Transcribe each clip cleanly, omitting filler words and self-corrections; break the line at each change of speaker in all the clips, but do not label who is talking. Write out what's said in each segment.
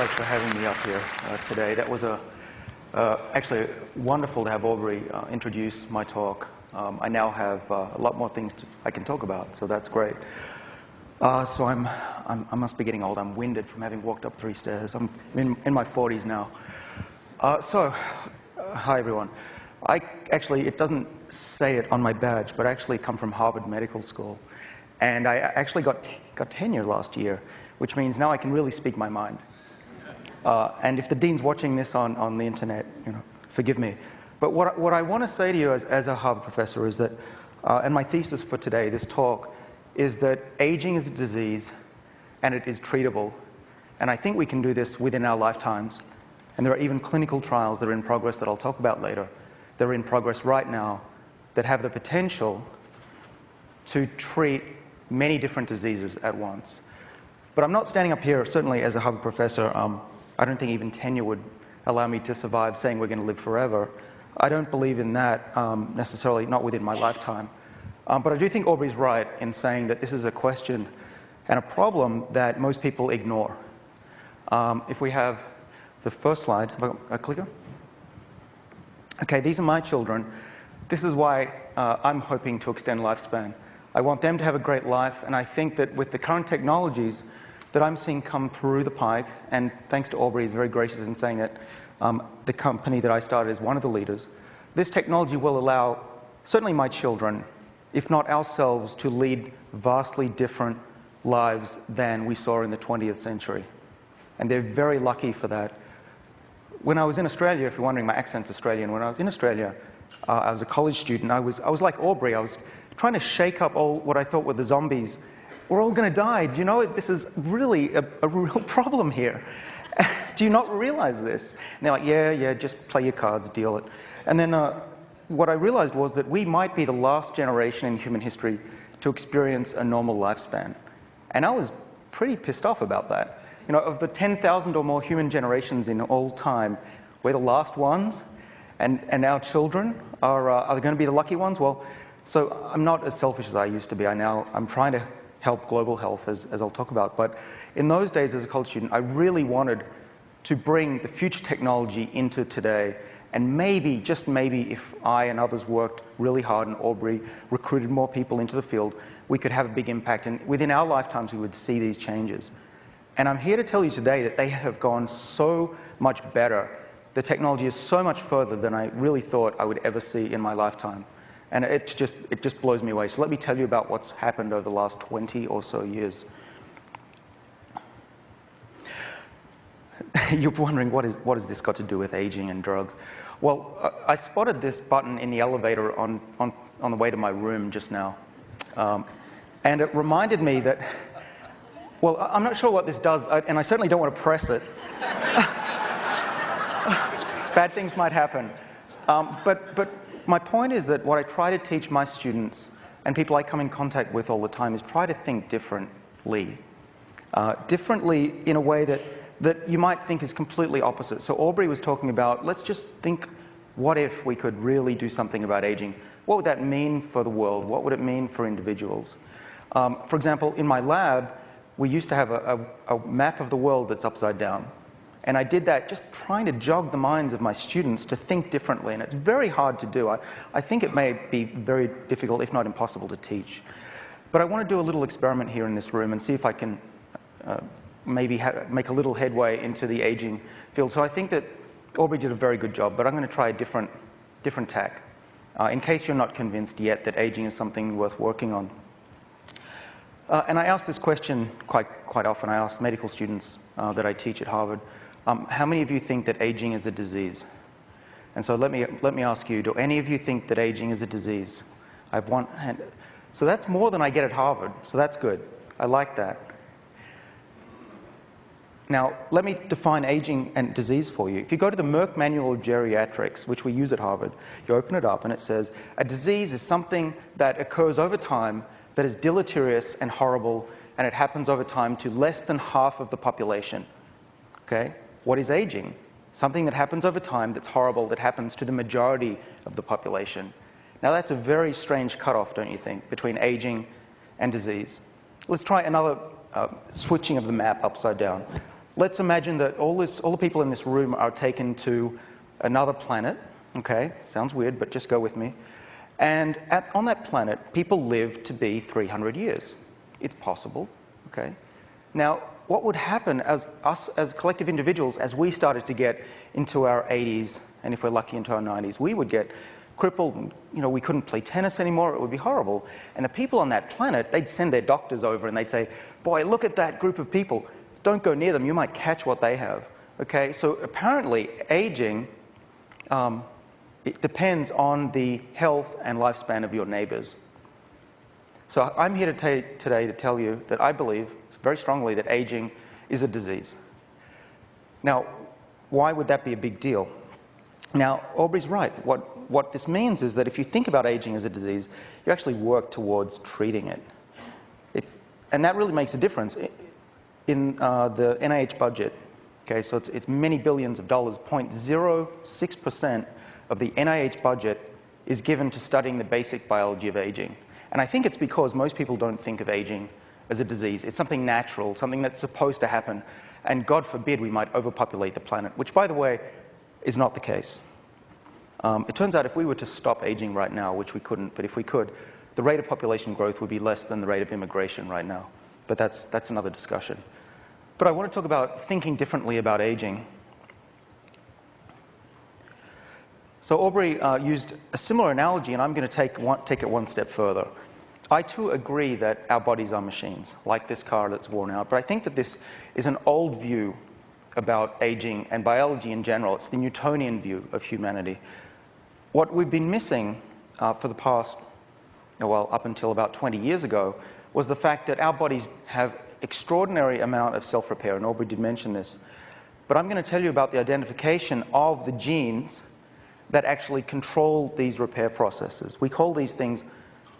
guys for having me up here today. That was actually wonderful to have Aubrey introduce my talk. I now have a lot more things I can talk about, so that's great. So I must be getting old. I'm winded from having walked up 3 stairs. I'm in my 40s now. Hi everyone. It doesn't say it on my badge, but I actually come from Harvard Medical School. And I actually got tenure last year, which means now I can really speak my mind. And if the dean's watching this on the internet, forgive me. But what I want to say to you as a Harvard professor is that, and my thesis for today, this talk, is that aging is a disease and it is treatable. And I think we can do this within our lifetimes. And there are even clinical trials that are in progress that I'll talk about later, that are in progress right now, that have the potential to treat many different diseases at once. But I'm not standing up here, certainly as a Harvard professor. I don't think even tenure would allow me to survive saying we're going to live forever. I don't believe in that necessarily, not within my lifetime. But I do think Aubrey's right in saying that this is a question and a problem that most people ignore. If we have the first slide, have I got a clicker? Okay, these are my children. This is why I'm hoping to extend lifespan. I want them to have a great life, and I think that with the current technologies that I'm seeing come through the pike, and thanks to Aubrey, he's very gracious in saying that the company that I started is one of the leaders, this technology will allow certainly my children, if not ourselves, to lead vastly different lives than we saw in the 20th century. And they're very lucky for that. When I was in Australia, if you're wondering, my accent's Australian. When I was in Australia, I was a college student. I was like Aubrey. I was trying to shake up all what I thought were the zombies. We're all going to die. Do you know, this is really a real problem here. Do you not realize this? And they're like, yeah, just play your cards, deal it. And then what I realized was that we might be the last generation in human history to experience a normal lifespan. And I was pretty pissed off about that. Of the 10,000 or more human generations in all time, we're the last ones, and our children are going to be the lucky ones? Well, so I'm not as selfish as I used to be. I'm trying to help global health, as I'll talk about. But in those days as a college student, I really wanted to bring the future technology into today. And maybe, just maybe, if I and others worked really hard and Aubrey recruited more people into the field, we could have a big impact. And within our lifetimes, we would see these changes. And I'm here to tell you today that they have gone so much better. The technology is so much further than I really thought I would ever see in my lifetime. And it just blows me away. So let me tell you about what's happened over the last 20 or so years. You're wondering, what has this got to do with aging and drugs? Well, I spotted this button in the elevator on the way to my room just now. And it reminded me that, well, I'm not sure what this does, and I certainly don't want to press it. Bad things might happen. But my point is that what I try to teach my students and people I come in contact with all the time is try to think differently. Differently in a way that you might think is completely opposite. So Aubrey was talking about, let's just think, what if we could really do something about aging? What would that mean for the world? What would it mean for individuals? For example, in my lab, we used to have a map of the world that's upside down. And I did that just trying to jog the minds of my students to think differently. And it's very hard to do. I think it may be very difficult, if not impossible, to teach. But I want to do a little experiment here in this room and see if I can maybe make a little headway into the aging field. So I think that Aubrey did a very good job, but I'm going to try a different tack, in case you're not convinced yet that aging is something worth working on. And I ask this question quite often. I ask medical students that I teach at Harvard, how many of you think that aging is a disease? And so let me ask you, do any of you think that aging is a disease? I have one hand. So that's more than I get at Harvard, so that's good. I like that. Now, let me define aging and disease for you. If you go to the Merck Manual of Geriatrics, which we use at Harvard, you open it up and it says, a disease is something that occurs over time that is deleterious and horrible, and it happens over time to less than half of the population. Okay? What is aging? Something that happens over time that's horrible, that happens to the majority of the population. Now that's a very strange cutoff, don't you think, between aging and disease. Let's try another switching of the map upside down. let's imagine that all the people in this room are taken to another planet. Okay, sounds weird, but just go with me. And on that planet, people live to be 300 years. It's possible, okay? Now, what would happen as collective individuals, as we started to get into our 80s, and if we're lucky into our 90s, we would get crippled, and, we couldn't play tennis anymore, it would be horrible. And the people on that planet, they'd send their doctors over and they'd say, boy, look at that group of people. Don't go near them, you might catch what they have, okay? So apparently, aging, it depends on the health and lifespan of your neighbors. So I'm here today to tell you that I believe very strongly that aging is a disease. Now, why would that be a big deal? Now, Aubrey's right. What this means is that if you think about aging as a disease, you actually work towards treating it. And that really makes a difference. In the NIH budget, okay, so it's many billions of dollars, 0.06% of the NIH budget is given to studying the basic biology of aging. And I think it's because most people don't think of aging as a disease. It's something natural, something that's supposed to happen. And God forbid we might overpopulate the planet, which, by the way, is not the case. It turns out if we were to stop aging right now, which we couldn't, but if we could, the rate of population growth would be less than the rate of immigration right now. But that's another discussion. But I want to talk about thinking differently about aging. So Aubrey used a similar analogy, and I'm going to take it one step further. I too agree that our bodies are machines, like this car that's worn out, but I think that this is an old view about aging and biology in general. It's the Newtonian view of humanity. What we've been missing for the past, well, up until about 20 years ago, was the fact that our bodies have extraordinary amount of self-repair, and Aubrey did mention this. But I'm going to tell you about the identification of the genes that actually control these repair processes. We call these things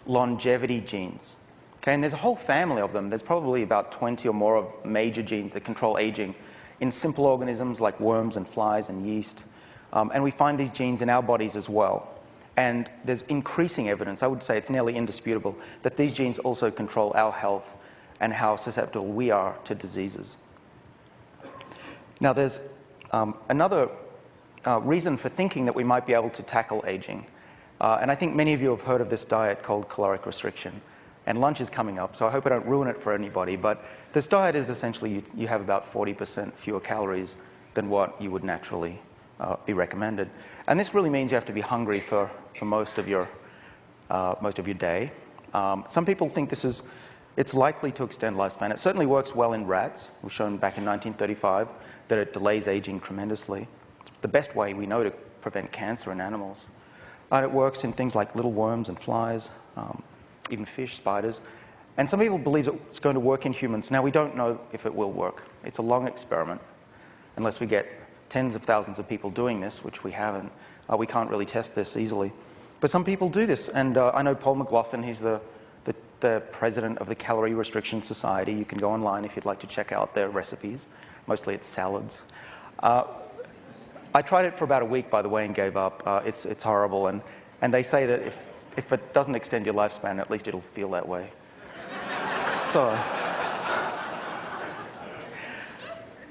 longevity genes. Okay, and there's a whole family of them. There's probably about 20 or more of major genes that control aging in simple organisms like worms and flies and yeast. And we find these genes in our bodies as well. And there's increasing evidence, I would say it's nearly indisputable, that these genes also control our health and how susceptible we are to diseases. Now, there's another reason for thinking that we might be able to tackle aging. And I think many of you have heard of this diet called caloric restriction. And lunch is coming up, so I hope I don't ruin it for anybody. But this diet is essentially you have about 40% fewer calories than what you would naturally be recommended. And this really means you have to be hungry for most of your day. Some people think it's likely to extend lifespan. It certainly works well in rats. It was shown back in 1935 that it delays aging tremendously. It's the best way we know to prevent cancer in animals. And it works in things like little worms and flies, even fish, spiders. And some people believe it's going to work in humans. Now, we don't know if it will work. It's a long experiment. Unless we get tens of thousands of people doing this, which we haven't, we can't really test this easily. But some people do this. And I know Paul McLaughlin, he's the president of the Calorie Restriction Society. You can go online if you'd like to check out their recipes. Mostly it's salads. I tried it for about a week, by the way, and gave up. It's horrible. And they say that if it doesn't extend your lifespan, at least it'll feel that way. So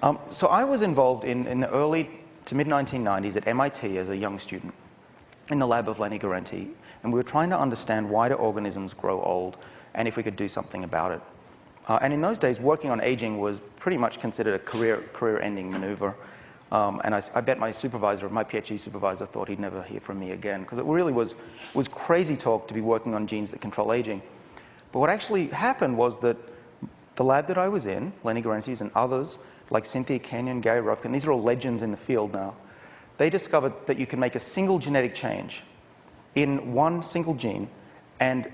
I was involved in the early to mid-1990s at MIT as a young student in the lab of Lenny Guarente, and we were trying to understand why do organisms grow old and if we could do something about it. And in those days, working on aging was pretty much considered a career-ending maneuver. And I bet my PhD supervisor, thought he'd never hear from me again, because it really was crazy talk to be working on genes that control aging. But what actually happened was that the lab that I was in, Lenny Guarente's and others, like Cynthia Kenyon, Gary Rufkin, these are all legends in the field now, they discovered that you can make a single genetic change in one single gene and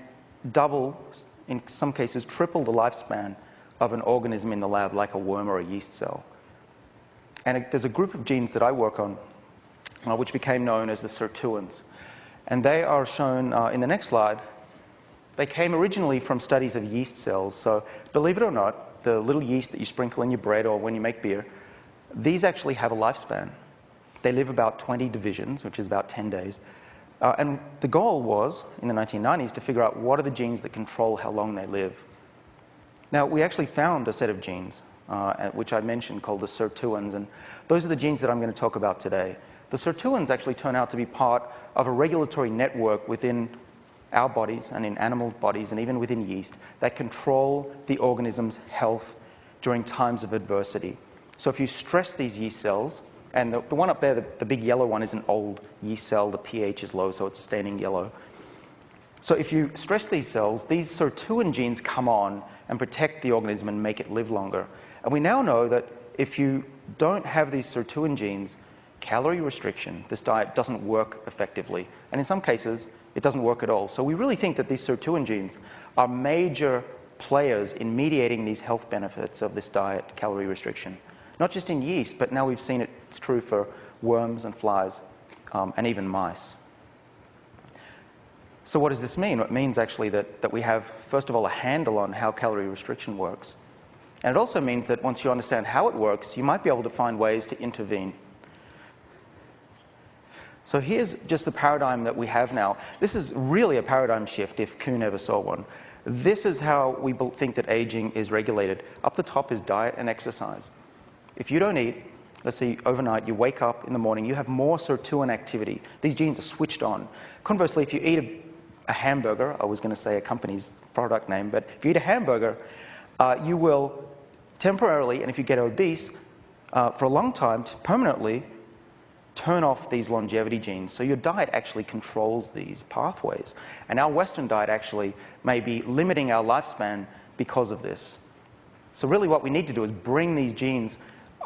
double, in some cases triple the lifespan of an organism in the lab, like a worm or a yeast cell. And there's a group of genes that I work on, which became known as the Sirtuins. And they are shown in the next slide. They came originally from studies of yeast cells. So believe it or not, the little yeast that you sprinkle in your bread or when you make beer, these actually have a lifespan. They live about 20 divisions, which is about 10 days. And the goal was, in the 1990s, to figure out what are the genes that control how long they live. Now, we actually found a set of genes which I mentioned, called the Sirtuins. And those are the genes that I'm going to talk about today. The Sirtuins actually turn out to be part of a regulatory network within our bodies and in animal bodies and even within yeast that control the organism's health during times of adversity. So if you stress these yeast cells, and the one up there, the big yellow one, is an old yeast cell. The pH is low, so it's staining yellow. So if you stress these cells, these Sirtuin genes come on and protect the organism and make it live longer. And we now know that if you don't have these Sirtuin genes, calorie restriction, this diet doesn't work effectively. And in some cases, it doesn't work at all. So we really think that these Sirtuin genes are major players in mediating these health benefits of this diet, calorie restriction. Not just in yeast, but now we've seen it's true for worms and flies and even mice. So what does this mean? It means actually that we have, first of all, a handle on how calorie restriction works. And it also means that once you understand how it works, you might be able to find ways to intervene. So here's just the paradigm that we have now. This is really a paradigm shift if Kuhn ever saw one. This is how we think that aging is regulated. Up the top is diet and exercise. If you don't eat, let's say overnight, you wake up in the morning, you have more Sirtuin activity. These genes are switched on. Conversely, if you eat a hamburger, I was going to say a company's product name, but if you eat a hamburger, you will temporarily, and if you get obese, for a long time, permanently turn off these longevity genes. So your diet actually controls these pathways. And our Western diet actually may be limiting our lifespan because of this. So really what we need to do is bring these genes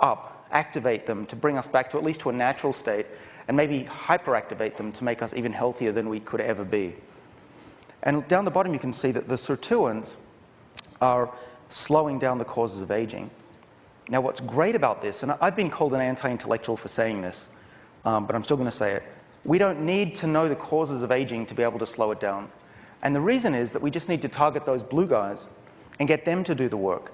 up, activate them to bring us back to at least to a natural state, and maybe hyperactivate them to make us even healthier than we could ever be. And down the bottom you can see that the Sirtuins are slowing down the causes of aging. Now what's great about this, and I've been called an anti-intellectual for saying this, but I'm still going to say it, we don't need to know the causes of aging to be able to slow it down. And the reason is that we just need to target those blue guys and get them to do the work.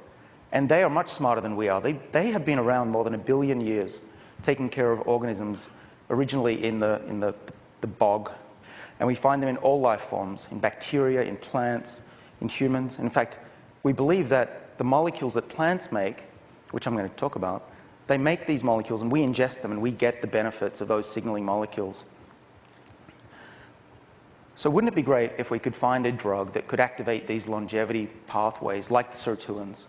And they are much smarter than we are. They have been around more than 1 billion years, taking care of organisms originally in the bog. And we find them in all life forms, in bacteria, in plants, in humans. In fact, we believe that the molecules that plants make, which I'm going to talk about, they make these molecules and we ingest them and we get the benefits of those signaling molecules. So wouldn't it be great if we could find a drug that could activate these longevity pathways like the Sirtuins?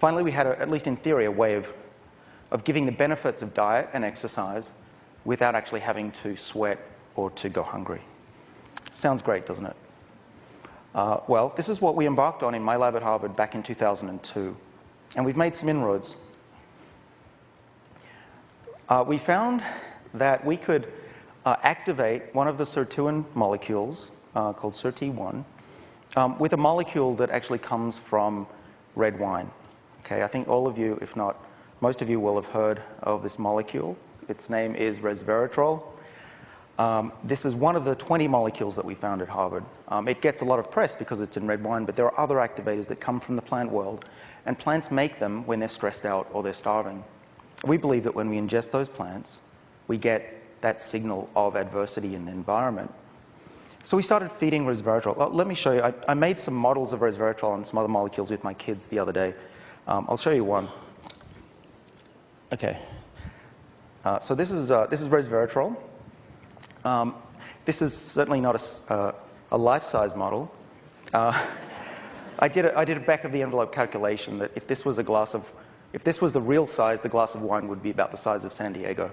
Finally, we had, at least in theory, a way of giving the benefits of diet and exercise without actually having to sweat or to go hungry. Sounds great, doesn't it? Well, this is what we embarked on in my lab at Harvard back in 2002. And we've made some inroads. We found that we could activate one of the Sirtuin molecules, called Sirt1, with a molecule that actually comes from red wine. Okay, I think all of you, if not most of you, will have heard of this molecule. Its name is Resveratrol. This is one of the 20 molecules that we found at Harvard. It gets a lot of press because it's in red wine, but there are other activators that come from the plant world, and plants make them when they're stressed out or they're starving. We believe that when we ingest those plants, we get that signal of adversity in the environment. So we started feeding resveratrol. Let me show you. I made some models of resveratrol and some other molecules with my kids the other day. I'll show you one. Okay. So this is resveratrol. This is certainly not a life-size model. I did a back-of-the-envelope calculation that if this was the real size, the glass of wine would be about the size of San Diego.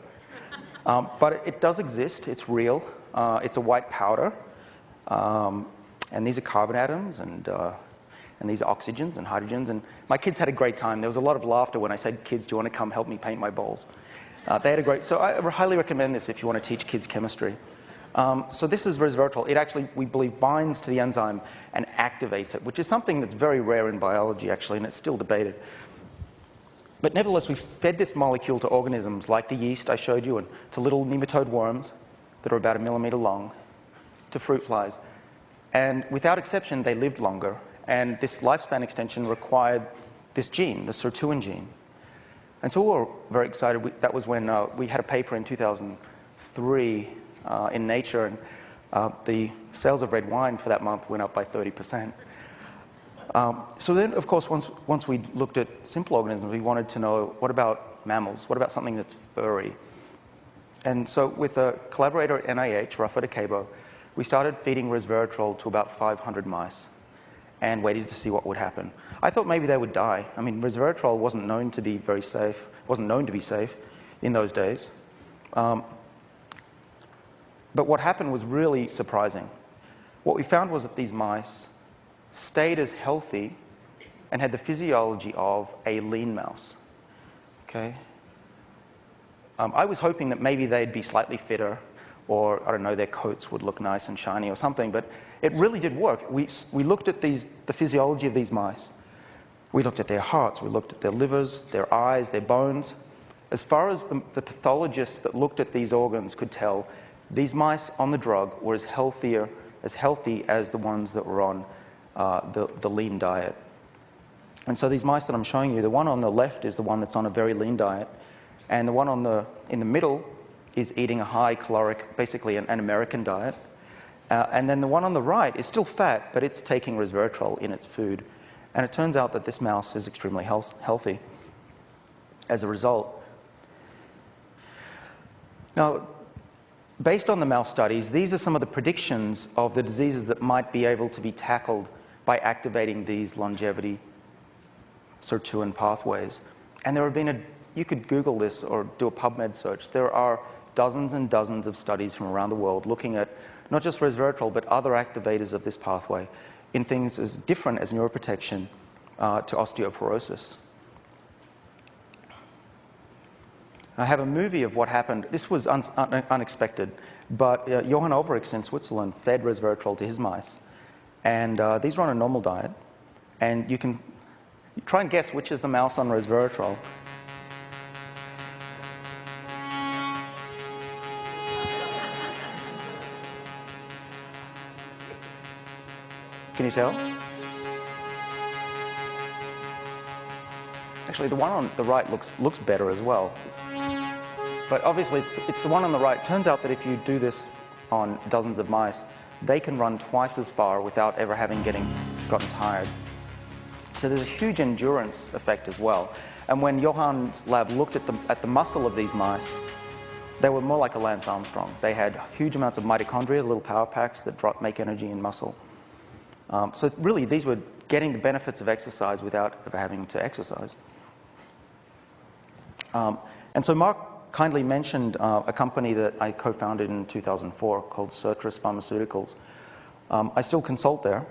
But it does exist. It's real. It's a white powder. And these are carbon atoms, and these are oxygens and hydrogens. And my kids had a great time. There was a lot of laughter when I said, "Kids, do you want to come help me paint my bowls?" They had a great. So I highly recommend this if you want to teach kids chemistry. So this is resveratrol. It actually, we believe, binds to the enzyme and activates it, which is something that's very rare in biology, actually, and it's still debated. But nevertheless, we fed this molecule to organisms like the yeast I showed you, and to little nematode worms that are about 1 millimeter long, to fruit flies. And without exception, they lived longer. And this lifespan extension required this gene, the Sirtuin gene. And so we were very excited. That was when we had a paper in 2003 in Nature, and the sales of red wine for that month went up by 30%. So then, of course, once we looked at simple organisms, we wanted to know, what about mammals? What about something that's furry? And so with a collaborator at NIH, Rafa Cabo, we started feeding resveratrol to about 500 mice and waited to see what would happen. I thought maybe they would die. I mean, resveratrol wasn't known to be very safe, wasn't known to be safe in those days. But what happened was really surprising. What we found was that these mice stayed as healthy and had the physiology of a lean mouse. Okay? I was hoping that maybe they'd be slightly fitter, or, I don't know, their coats would look nice and shiny or something, but it really did work. We looked at the physiology of these mice. We looked at their hearts, we looked at their livers, their eyes, their bones. As far as the pathologists that looked at these organs could tell, these mice on the drug were as healthy as the ones that were on the lean diet. And so these mice that I'm showing you, the one on the left is the one that's on a very lean diet, and the one in the middle is eating a high caloric, basically an American diet. And then the one on the right is still fat, but it's taking resveratrol in its food. And it turns out that this mouse is extremely healthy as a result. Now, based on the mouse studies, these are some of the predictions of the diseases that might be able to be tackled by activating these longevity Sirtuin pathways. And there have been you could Google this or do a PubMed search. There are dozens and dozens of studies from around the world looking at not just resveratrol, but other activators of this pathway in things as different as neuroprotection to osteoporosis. I have a movie of what happened. This was unexpected, but Johann Ulrichs in Switzerland fed resveratrol to his mice. And these were on a normal diet. And you can try and guess which is the mouse on resveratrol. Can you tell? Actually, the one on the right looks better as well. But obviously, it's the one on the right. Turns out that if you do this on dozens of mice, they can run twice as far without ever having gotten tired. So there's a huge endurance effect as well. And when Johann's lab looked at the muscle of these mice, they were more like a Lance Armstrong. They had huge amounts of mitochondria, little power packs that make energy in muscle. So really, these were getting the benefits of exercise without ever having to exercise. And so Mark kindly mentioned a company that I co-founded in 2004 called Sirtuins Pharmaceuticals. I still consult there,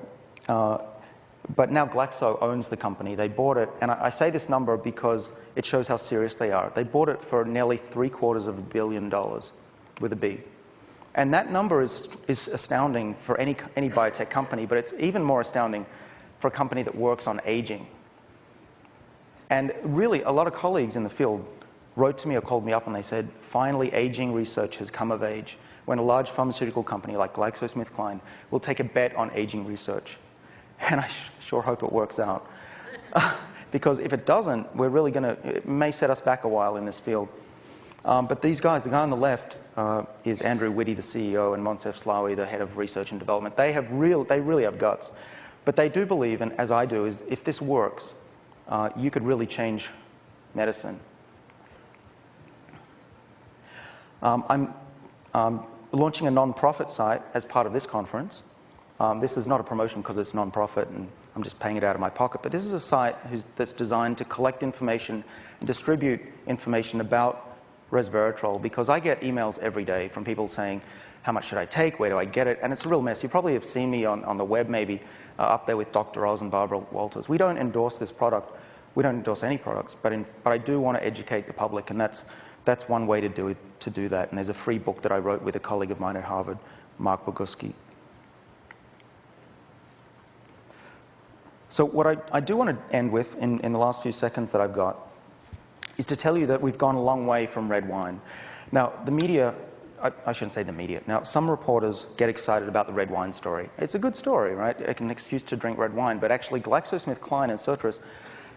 but now Glaxo owns the company. They bought it, and I say this number because it shows how serious they are. They bought it for nearly $750 million with a B. And that number is astounding for any biotech company, but it's even more astounding for a company that works on aging. And really, a lot of colleagues in the field wrote to me or called me up and they said, finally, aging research has come of age, when a large pharmaceutical company like GlaxoSmithKline will take a bet on aging research. And I sure hope it works out. Because if it doesn't, it may set us back a while in this field. But these guys, the guy on the left is Andrew Whitty, the CEO, and Moncef Slaoui, the head of research and development. They really have guts. But they do believe, and as I do, is if this works, you could really change medicine. I'm launching a non-profit site as part of this conference. This is not a promotion because it's non-profit and I'm just paying it out of my pocket, but this is a site that's designed to collect information and distribute information about resveratrol, because I get emails every day from people saying, how much should I take, where do I get it, and it's a real mess. You probably have seen me on the web maybe, up there with Dr. Oz and Barbara Walters. We don't endorse this product. We don't endorse any products, but I do want to educate the public, and that's one way to do that. And there's a free book that I wrote with a colleague of mine at Harvard, Mark Boguski. So what I do want to end with in the last few seconds that I've got is to tell you that we've gone a long way from red wine. Now, the media, I shouldn't say the media. Now, some reporters get excited about the red wine story. It's a good story, right? It's an excuse to drink red wine, but actually GlaxoSmithKline and Sirtuins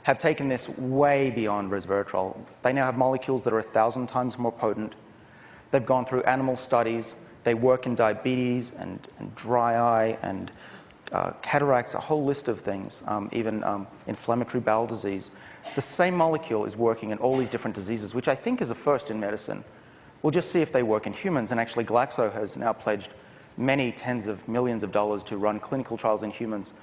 have taken this way beyond resveratrol. They now have molecules that are 1,000 times more potent. They've gone through animal studies. They work in diabetes and dry eye and cataracts, a whole list of things, even inflammatory bowel disease. The same molecule is working in all these different diseases, which I think is a first in medicine. We'll just see if they work in humans, and actually Glaxo has now pledged many tens of millions of dollars to run clinical trials in humans.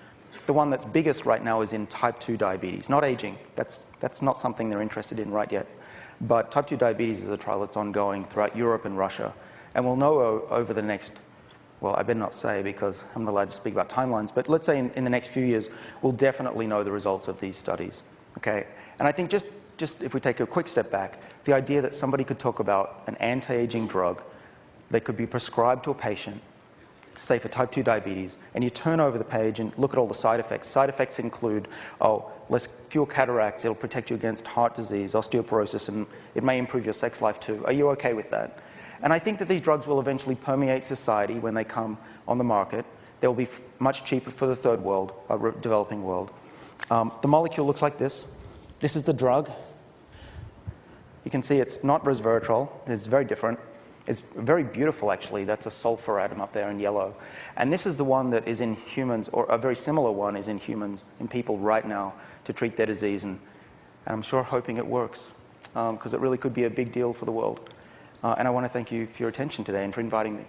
The one that's biggest right now is in type 2 diabetes, not aging. That's not something they're interested in right yet. But type 2 diabetes is a trial that's ongoing throughout Europe and Russia. And we'll know over the next, well, I better not say because I'm not allowed to speak about timelines, but let's say in the next few years, we'll definitely know the results of these studies, okay? And I think just if we take a quick step back, the idea that somebody could talk about an anti-aging drug that could be prescribed to a patient, say for type 2 diabetes, and you turn over the page and look at all the side effects. Side effects include, fewer cataracts, it'll protect you against heart disease, osteoporosis, and it may improve your sex life too. Are you okay with that? And I think that these drugs will eventually permeate society when they come on the market. They'll be much cheaper for the third world, developing world. The molecule looks like this. This is the drug. You can see it's not resveratrol. It's very different. It's very beautiful, actually. That's a sulfur atom up there in yellow. And this is the one that is in humans, or a very similar one is in humans, in people right now, to treat their disease. And I'm sure hoping it works, because it really could be a big deal for the world. And I want to thank you for your attention today and for inviting me.